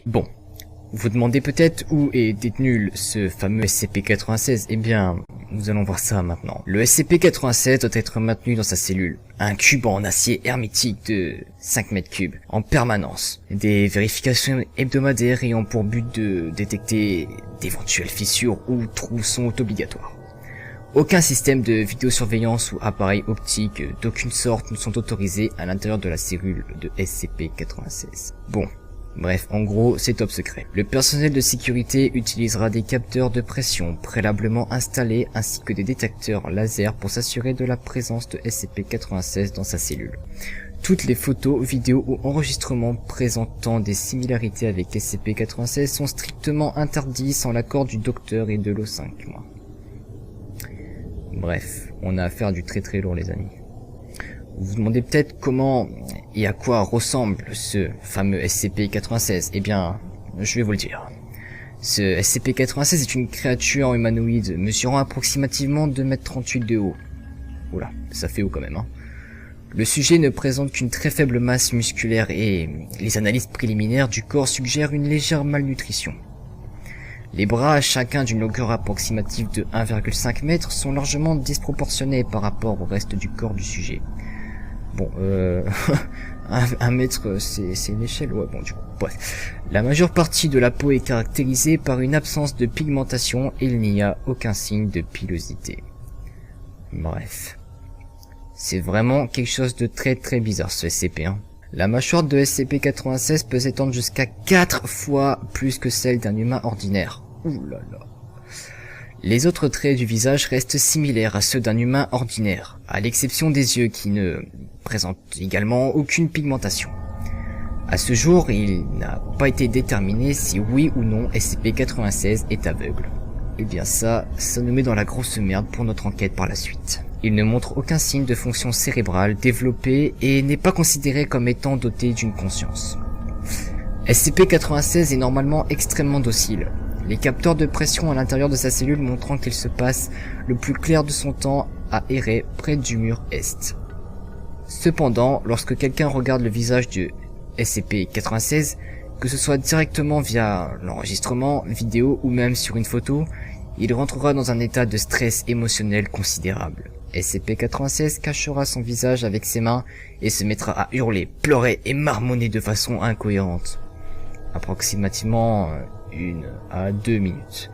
Bon, vous demandez peut-être où est détenu ce fameux SCP-96. Eh bien, nous allons voir ça maintenant. Le SCP-96 doit être maintenu dans sa cellule, un cube en acier hermétique de 5 mètres cubes, en permanence. Des vérifications hebdomadaires ayant pour but de détecter d'éventuelles fissures ou trous sont obligatoires. Aucun système de vidéosurveillance ou appareil optique d'aucune sorte ne sont autorisés à l'intérieur de la cellule de SCP-96. Bon. Bref, en gros, c'est top secret. Le personnel de sécurité utilisera des capteurs de pression préalablement installés ainsi que des détecteurs laser pour s'assurer de la présence de SCP-96 dans sa cellule. Toutes les photos, vidéos ou enregistrements présentant des similarités avec SCP-96 sont strictement interdits sans l'accord du docteur et de l'O5. Bref, on a affaire du très très lourd les amis. Vous vous demandez peut-être comment et à quoi ressemble ce fameux SCP-96. Eh bien, je vais vous le dire. Ce SCP-96 est une créature humanoïde mesurant approximativement 2,38 m de haut. Oula, ça fait haut quand même, hein. Le sujet ne présente qu'une très faible masse musculaire et les analyses préliminaires du corps suggèrent une légère malnutrition. Les bras, chacun d'une longueur approximative de 1,5 m, sont largement disproportionnés par rapport au reste du corps du sujet. Bon, 1 mètre, c'est une échelle, ouais, bon, du coup, bref. La majeure partie de la peau est caractérisée par une absence de pigmentation et il n'y a aucun signe de pilosité. Bref. C'est vraiment quelque chose de très très bizarre, ce SCP, hein. La mâchoire de SCP-96 peut s'étendre jusqu'à 4 fois plus que celle d'un humain ordinaire. Ouh là là. Les autres traits du visage restent similaires à ceux d'un humain ordinaire, à l'exception des yeux qui ne présentent également aucune pigmentation. À ce jour, il n'a pas été déterminé si oui ou non SCP-96 est aveugle. Et bien ça nous met dans la grosse merde pour notre enquête par la suite. Il ne montre aucun signe de fonction cérébrale développée et n'est pas considéré comme étant doté d'une conscience. SCP-96 est normalement extrêmement docile. Les capteurs de pression à l'intérieur de sa cellule montrant qu'il se passe le plus clair de son temps à errer près du mur est. Cependant, lorsque quelqu'un regarde le visage de SCP-96, que ce soit directement via l'enregistrement, vidéo ou même sur une photo, il rentrera dans un état de stress émotionnel considérable. SCP-96 cachera son visage avec ses mains et se mettra à hurler, pleurer et marmonner de façon incohérente. Approximativement 1 à 2 minutes.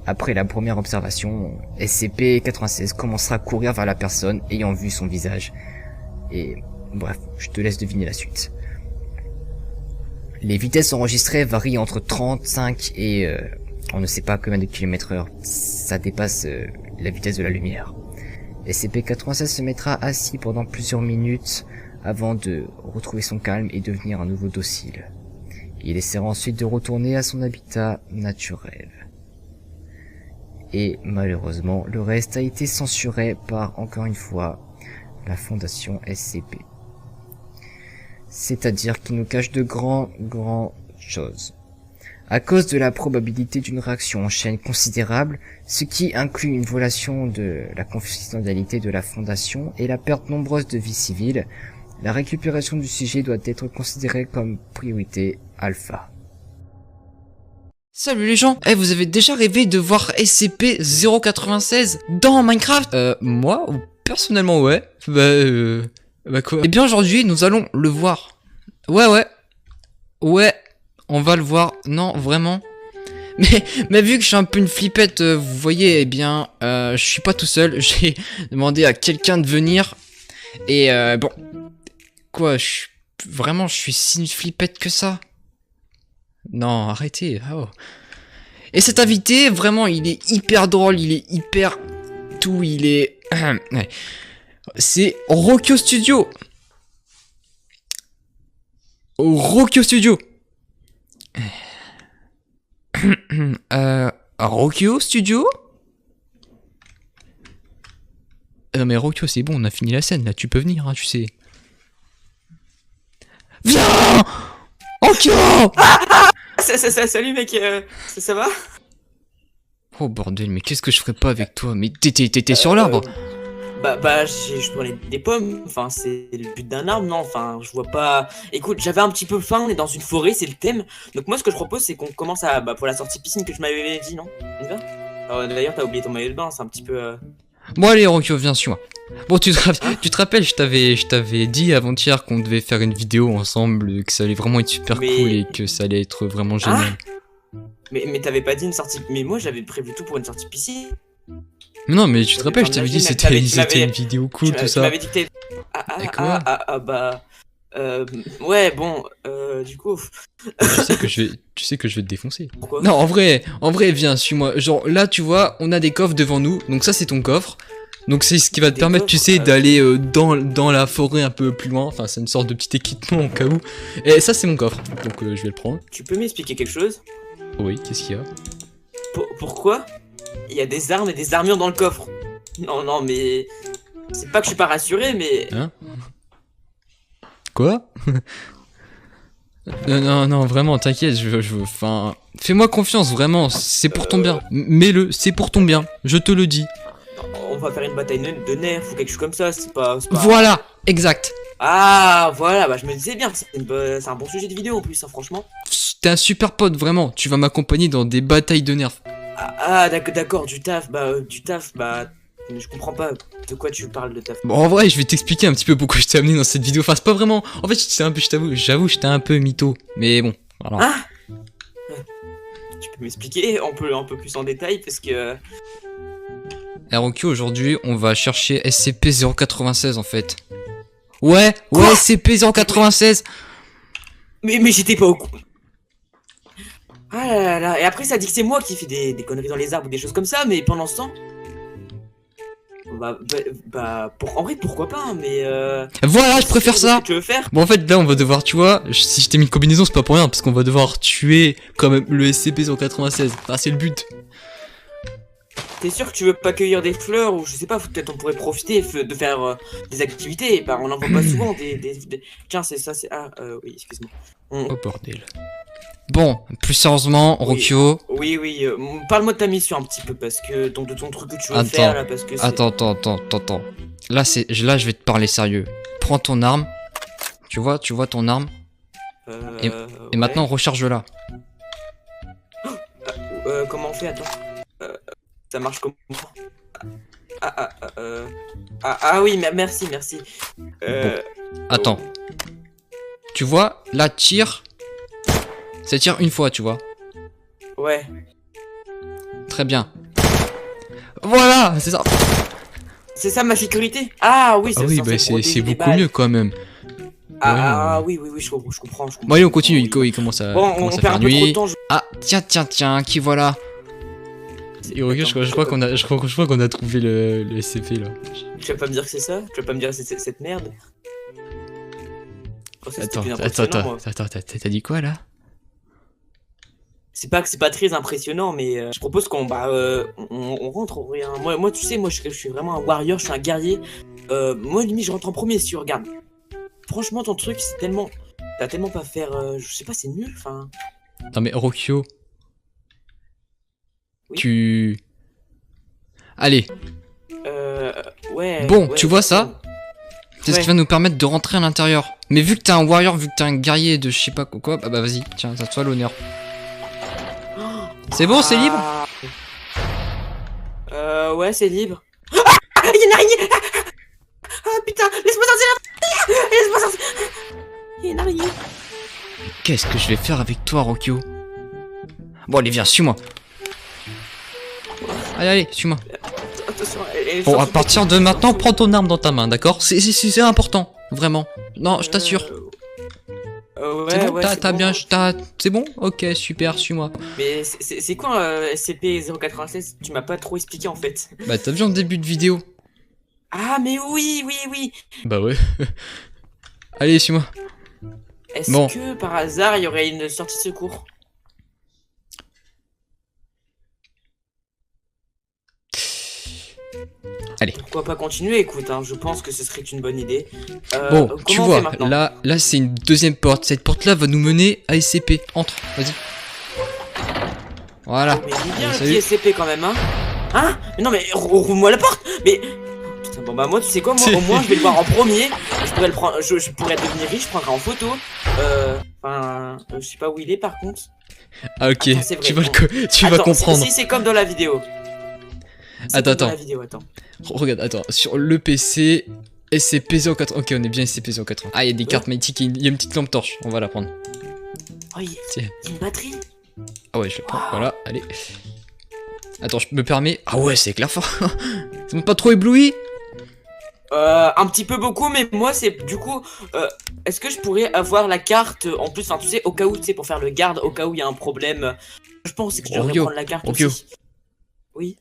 Après la première observation, SCP-96 commencera à courir vers la personne ayant vu son visage. Et bref, je te laisse deviner la suite. Les vitesses enregistrées varient entre 35 et on ne sait pas combien de kilomètres heure. Ça dépasse la vitesse de la lumière. SCP-96 se mettra assis pendant plusieurs minutes avant de retrouver son calme et devenir à nouveau docile. Il essaiera ensuite de retourner à son habitat naturel. Et malheureusement, le reste a été censuré par, encore une fois, la fondation SCP. C'est-à-dire qu'il nous cache de grandes choses. À cause de la probabilité d'une réaction en chaîne considérable, ce qui inclut une violation de la confidentialité de la fondation et la perte nombreuse de vies civiles, la récupération du sujet doit être considérée comme priorité alpha. Salut les gens, vous avez déjà rêvé de voir SCP-096 dans Minecraft? Moi, personnellement ouais, bah quoi? Eh bien aujourd'hui, nous allons le voir. Ouais, on va le voir, non, vraiment. Mais vu que je suis un peu une flippette, vous voyez, eh bien, je suis pas tout seul, j'ai demandé à quelqu'un de venir, et bon, quoi, vraiment, je suis si une flippette que ça? Non, arrêtez, oh. Et cet invité, vraiment, il est hyper drôle, il est hyper... tout, il est... ouais. C'est Rokyo Studio. Rokyo Studio. Rokyo Studio? Non mais Rokyo, c'est bon, on a fini la scène, là, tu peux venir, hein, tu sais. Viens! Rokyo! Salut mec, ça va? Oh bordel, mais qu'est-ce que je ferais pas avec toi? Mais t'étais sur l'arbre. Je prenais des pommes, enfin c'est le but d'un arbre, non, enfin je vois pas... Écoute, j'avais un petit peu faim, on est dans une forêt, c'est le thème, donc moi ce que je propose c'est qu'on commence à... pour la sortie piscine que je m'avais dit, non? On y va? D'ailleurs t'as oublié ton maillot de bain, c'est un petit peu... Bon allez, Rokyo, viens, suis-moi. Bon, tu te rappelles, je t'avais dit avant-hier qu'on devait faire une vidéo ensemble, que ça allait vraiment être super cool et que ça allait être vraiment génial. Mais t'avais pas dit une sortie... Mais moi j'avais prévu tout pour une sortie piscine. Mais non, mais tu te rappelles, je t'avais dit c'était une vidéo cool, tout ça. Tu m'avais dit que t'es... Ouais, bon, du coup... Tu sais que je vais te défoncer. Pourquoi? Non, en vrai, viens, suis-moi. Genre, là, tu vois, on a des coffres devant nous, donc ça, c'est ton coffre. Donc c'est ce qui va te permettre, tu sais, d'aller dans la forêt un peu plus loin. Enfin, c'est une sorte de petit équipement au cas où. Et ça, c'est mon coffre, donc je vais le prendre. Tu peux m'expliquer quelque chose? Oui, qu'est-ce qu'il y a? Pourquoi il y a des armes et des armures dans le coffre? Non, mais... C'est pas que je suis pas rassuré, mais... Hein? Quoi? Non, vraiment, t'inquiète, enfin... Fais-moi confiance, vraiment, c'est pour ton bien. Mets-le, c'est pour ton bien, je te le dis. On va faire une bataille de nerfs ou quelque chose comme ça, c'est pas... Voilà, exact. Ah, voilà, bah je me disais bien, c'est un bon sujet de vidéo en plus, hein, franchement. T'es un super pote, vraiment, tu vas m'accompagner dans des batailles de nerfs. D'accord, du taf, je comprends pas de quoi tu parles de taf. Bon, en vrai, je vais t'expliquer un petit peu pourquoi je t'ai amené dans cette vidéo. Enfin, c'est pas vraiment... En fait, j'avoue, j'étais un peu mytho. Mais bon, voilà. Ah, tu peux m'expliquer un peu plus en détail, parce que... Rokyo, aujourd'hui, on va chercher SCP-096, en fait. Ouais, SCP-096. Mais j'étais pas au courant. Ah là là, et après ça dit que c'est moi qui fais des conneries dans les arbres ou des choses comme ça, mais pendant ce temps... en vrai, pourquoi pas, hein, mais Voilà, je préfère ça. Que tu veux faire? Bon, en fait, là, on va devoir, tu vois, si je t'ai mis une combinaison, c'est pas pour rien, parce qu'on va devoir tuer quand même le SCP-096. Enfin, c'est le but. T'es sûr que tu veux pas cueillir des fleurs, ou je sais pas, peut-être on pourrait profiter de faire des activités, bah on en voit pas souvent, Tiens, c'est ça, c'est... Ah, oui, excuse-moi. Oh, bordel. Bon, plus sérieusement, Rokyo... Oui, parle-moi de ta mission un petit peu, parce que... de ton truc que tu veux faire, là, parce que c'est... Attends. Là, je vais te parler sérieux. Prends ton arme. Tu vois ton arme. Et maintenant, recharge-la. Comment on fait? Attends. Ça marche comment? Oui, merci. Bon. Attends. Tu vois, là, tire. Ça tire une fois, tu vois. Ouais. Très bien. Voilà, c'est ça. C'est ça ma sécurité? Ah oui, c'est beaucoup mieux quand même. Oui, je comprends. Bon, allez, on continue, il commence à faire nuit. Ah, tiens, qui voilà? Je crois qu'on a trouvé le SCP là. Tu vas pas me dire que c'est ça? Tu vas pas me dire que c'est cette merde? Attends, t'as dit quoi là? C'est pas que c'est pas très impressionnant, mais je propose qu'on on rentre en vrai. Moi, tu sais, je suis vraiment un warrior, je suis un guerrier. Moi, limite, je rentre en premier si tu regardes. Franchement, ton truc, c'est tellement... T'as tellement pas faire... je sais pas, c'est nul, enfin... Non mais Rokyo... Oui. Allez. Ouais... Bon, tu vois ça? C'est ce qui va nous permettre de rentrer à l'intérieur. Mais vu que t'es un warrior, vu que t'es un guerrier de je sais pas quoi, bah vas-y, tiens, ça te soit l'honneur. C'est bon, c'est libre? Ouais, c'est libre. Ah, il y a une araignée! Ah putain, laisse-moi sortir! Laisse-moi sortir! Il y a une araignée. Qu'est-ce que je vais faire avec toi, Rokyo? Bon, allez, viens, suis-moi. Allez, suis-moi. Attention, bon, à partir de maintenant, prends ton arme dans ta main, d'accord? C'est important, vraiment. Non, je t'assure. C'est bon, t'as bien, c'est bon? Ok, super, suis-moi. Mais c'est quoi SCP-096? Tu m'as pas trop expliqué en fait. Bah t'as vu en début de vidéo. Ah mais oui. Bah ouais. Allez, suis-moi. Est-ce que par hasard il y aurait une sortie de secours? Allez. Pourquoi pas continuer? Écoute, hein, je pense que ce serait une bonne idée. Bon, tu vois, là c'est une deuxième porte. Cette porte-là va nous mener à SCP. Entre, vas-y. Voilà. Mais il est bien le Salut. petit SCP quand même, hein. Hein? Mais non, mais rouvre-moi la porte. Mais putain, bon bah moi, tu sais quoi, moi au moins je vais le voir en premier. Je pourrais le prendre, je pourrais devenir riche, je prendrai en photo. Enfin, je sais pas où il est par contre. Ah ok, Attends, c'est vrai, tu vas, bon. tu vas Attends, comprendre. Si c'est comme dans la vidéo. C'est Attends, comme dans attends. la vidéo, attends. Regarde, attends, sur le PC, SCP-080. Ok, on est bien SCP-080. Ah, il y a des cartes magnétiques, il y a une petite lampe torche, on va la prendre. Oh, il Tiens. y a une batterie. Ah ouais, je la prends, voilà, allez. Attends, je me permets. Ah ouais, c'est clair fort. Ça m'a pas trop ébloui? Un petit peu beaucoup, mais moi c'est du coup. Est-ce que je pourrais avoir la carte en plus, enfin tu sais, au cas où, tu sais, pour faire le garde, au cas où il y a un problème. Je pense que je devrais Oreo, prendre la carte Oreo. aussi. Oui.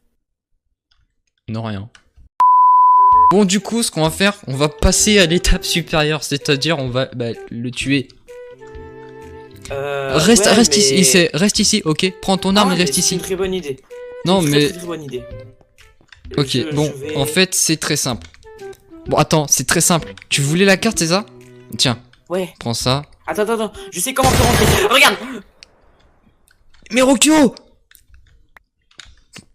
Non, rien. Bon, du coup, ce qu'on va faire, on va passer à l'étape supérieure, c'est-à-dire on va le tuer. Reste, ouais, reste mais- ici, reste ici, ok? Prends ton arme Ah, et mais reste c'est ici. une très bonne idée. Non, Une mais. très bonne idée. Ok, Je bon, vais- en fait, c'est très simple. Bon, attends, c'est très simple. Tu voulais la carte, c'est ça? Tiens, Ouais. prends ça. Attends, je sais comment te rentrer. Regarde. Mais Rokyo!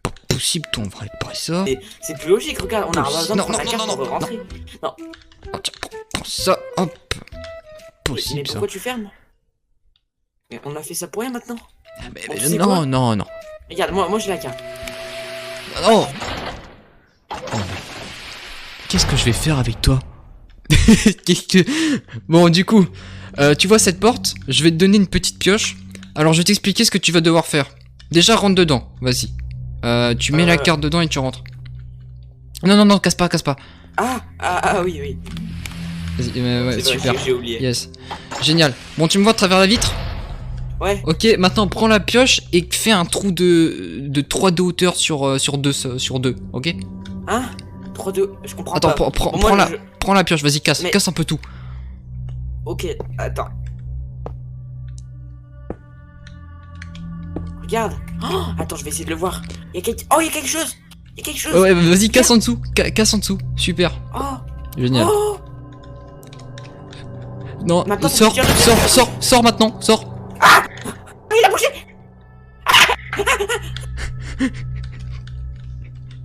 Pas possible, toi, on va réparer ça. Mais c'est plus logique, regarde, on a besoin de Non, prendre la non, carte non, pour non, rentrer. Non. Oh, tiens, prends ça, hop. Mais Possible, ça. pourquoi tu fermes? Mais on a fait ça pour rien maintenant. Mais, tu sais non, quoi non, non. Regarde, moi j'ai la carte. Non! Oh, mais qu'est-ce que je vais faire avec toi? Qu'est-ce que... Bon, du coup, tu vois cette porte? Je vais te donner une petite pioche. Alors, je vais t'expliquer ce que tu vas devoir faire. Déjà, rentre dedans, vas-y. Tu mets la carte dedans et tu rentres. Non, non, non, casse pas, casse pas. Ah oui, oui. Vas-y, ouais, C'est vrai, super. j'ai oublié. Yes. Génial. Bon, tu me vois à travers la vitre? Ouais. Ok, maintenant prends la pioche et fais un trou de 3 de hauteur sur 2, ok? Hein? 3-2, je comprends Attends, pas. prends Bon, moi, prends la pioche, vas-y, casse, Mais- casse un peu tout. Ok, attends. Regarde. Oh, attends, je vais essayer de le voir. Il y a quelque chose. Il y a quelque chose. Ouais, vas-y, casse en dessous, casse en dessous, super, Oh. génial. Oh. Non, Maintenant, sors, faut que tu sors maintenant, sors. Il a bougé.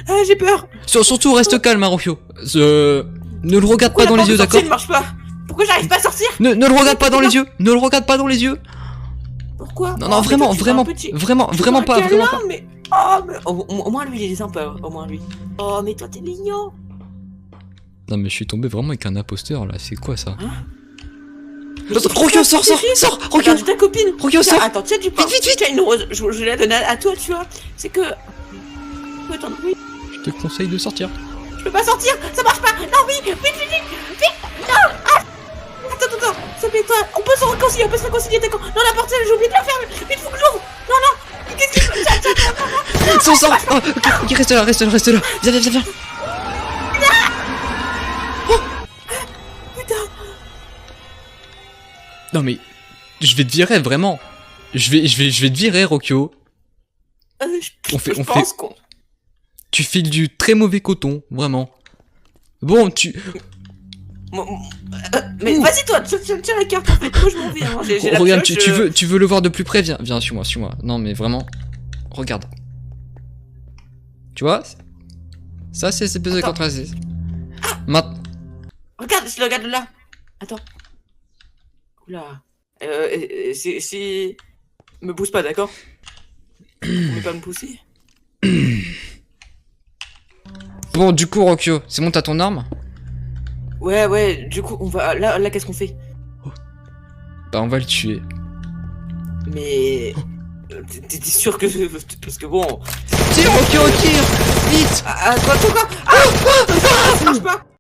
Ah, j'ai peur. Surtout, reste calme, Marofio. Ne le regarde pas Pourquoi dans la les yeux, porte de sortie d'accord? ne marche pas. Pourquoi j'arrive pas à sortir? Ne le regarde pas dans les yeux, ne le regarde pas dans les yeux. Pourquoi? Non, Oh, non, mais vraiment, toi, tu vraiment, vois un petit- vraiment, tu vraiment vois pas, un vraiment câlin, pas. Mais... Oh, mais au moins lui, il est sympa. Au moins lui. Oh, mais toi, t'es mignon. Non, mais je suis tombé vraiment avec un imposteur là, c'est quoi ça? Mais Rokyo, sors, Rokyo! Regarde ta copine. Rokyo, Tiens, sors! attends, tiens du pain. Vite. Tiens une rose. Je la donne à toi, tu vois. C'est que. Attends, oui. Je te conseille de sortir. Je peux pas sortir. Ça marche pas. Non, vite. Non. Ah. Attends. Ça fait toi. On peut se réconcilier, d'accord. Non, la porte, j'ai oublié de la fermer. Il faut que j'ouvre. Non. Qu'est-ce que tu fais? Sors! Oh, ok, reste là. Viens. Putain. Non mais, je vais te virer vraiment. Je vais te virer, Rokyo. On fait- Je pense qu'on. Tu fais du très mauvais coton, vraiment. Bon, Mais vas-y, toi, tiens la carte en fait. Moi, je m'en vais. Hein. J'ai la regarde, pioche, tu veux le voir de plus près? Viens, suis-moi. Non mais vraiment, regarde. Tu vois? Ça c'est SCP-086. Maintenant. Regarde, je le regarde là. Attends. Oula. Si. Me pousse pas, d'accord? Faut pas me pousser. Bon, du coup, Rokyo, c'est bon, t'as ton arme? Ouais, du coup, on va. Là, qu'est-ce qu'on fait? Bah, on va le tuer. Mais. T'es sûr que. Parce que bon. Tire, Rokyo, tire! Vite! Quoi? Ça marche pas!